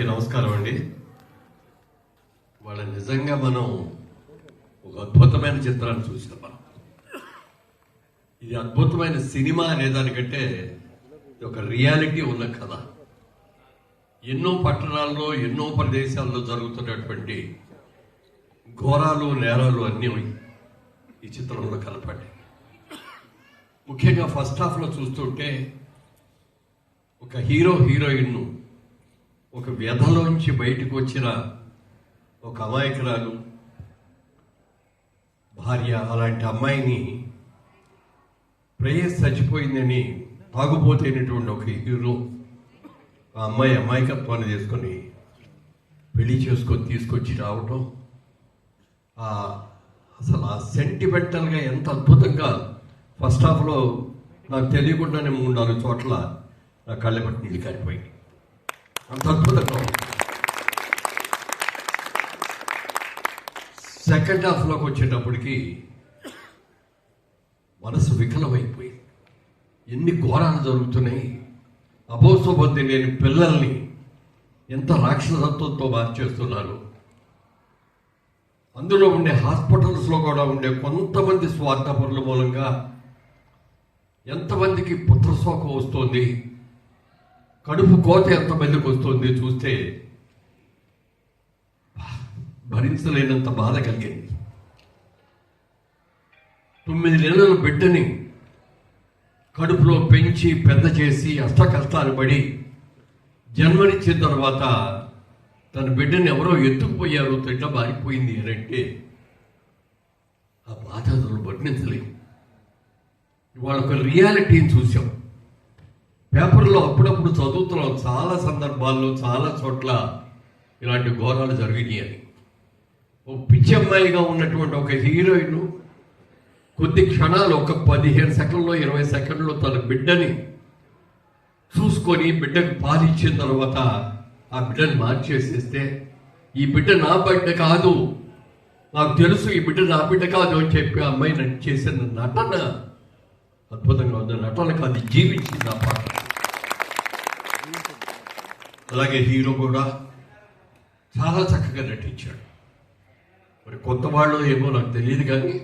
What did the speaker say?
నమస్కారం అండి. వాళ్ళ నిజంగా మనం ఒక అద్భుతమైన చిత్రాన్ని చూసాం. మనం ఇది అద్భుతమైన సినిమా అనేదానికంటే ఇది ఒక రియాలిటీ ఉన్న కథ. ఎన్నో పట్టణాల్లో ఎన్నో ప్రదేశాల్లో జరుగుతున్నటువంటి ఘోరాలు నేరాలు అన్నీ ఈ చిత్రంలో కనపడ్డాయి. ముఖ్యంగా ఫస్ట్ హాఫ్లో చూస్తుంటే ఒక హీరోయిన్ను ఒక వ్యధలోంచి బయటకు వచ్చిన ఒక అమాయకురాలు భార్య, అలాంటి అమ్మాయిని ప్రేయస్ చచ్చిపోయిందని తాగుపోతేనటువంటి ఒక హీరో ఆ అమాయకత్వాన్ని చేసుకొని పెళ్లి చేసుకొని తీసుకొచ్చి రావటం, అసలు ఆ సెంటిమెంటల్గా ఎంత అద్భుతంగా ఫస్ట్ హాఫ్లో నాకు తెలియకుండానే 3-4 చోట్ల నా కళ్ళ పట్టి నీళ్ళు కారిపోయింది. అంత అద్భుతంగా సెకండ్ హాఫ్లోకి వచ్చేటప్పటికి మనసు వికలమైపోయింది. ఎన్ని ఘోరాలు జరుగుతున్నాయి. అబోసోబద్ది లేని పిల్లల్ని ఎంత రాక్షసత్వంతో మార్చేస్తున్నారు. అందులో ఉండే హాస్పిటల్స్లో కూడా ఉండే కొంతమంది స్వార్థపరుల మూలంగా ఎంతమందికి పుత్రశోకం వస్తుంది, కడుపు కోత ఎంతమందికి వస్తుంది చూస్తే భరించలేనంత బాధ కలిగింది. 9 నెలల బిడ్డని కడుపులో పెంచి పెద్ద చేసి అష్టకష్టాలు పడి జన్మనిచ్చిన తర్వాత తన బిడ్డని ఎవరో ఎత్తుకుపోయారు, తిట్ట మారిపోయింది అని అంటే ఆ బాధ అసలు వర్ణించలేము. ఇవాళ ఒక రియాలిటీని చూసాం. పేపర్లో అప్పుడప్పుడు చదువుతున్నాం, చాలా సందర్భాల్లో చాలా చోట్ల ఇలాంటి ఘోరాలు జరిగినాయి అని. ఒక పిచ్చమ్మాయిగా ఉన్నటువంటి ఒక హీరోయిన్ కొద్ది క్షణాలు, ఒక 15 సెకండ్లో 20 సెకండ్లో తన బిడ్డని చూసుకొని బిడ్డకు పాలిచ్చిన తర్వాత ఆ బిడ్డని మార్చేసేస్తే, ఈ బిడ్డ నా బిడ్డ కాదు, నాకు తెలుసు ఈ బిడ్డ నా బిడ్డ కాదు అని చెప్పి ఆ అమ్మాయి చేసిన నటన అద్భుతంగా ఉంది. నటనకు అది జీవించింది ఆ పాట. అలాగే హీరో కూడా చాలా చక్కగా నటించాడు. మరి కొత్త వాళ్ళు ఏమో నాకు తెలియదు కానీ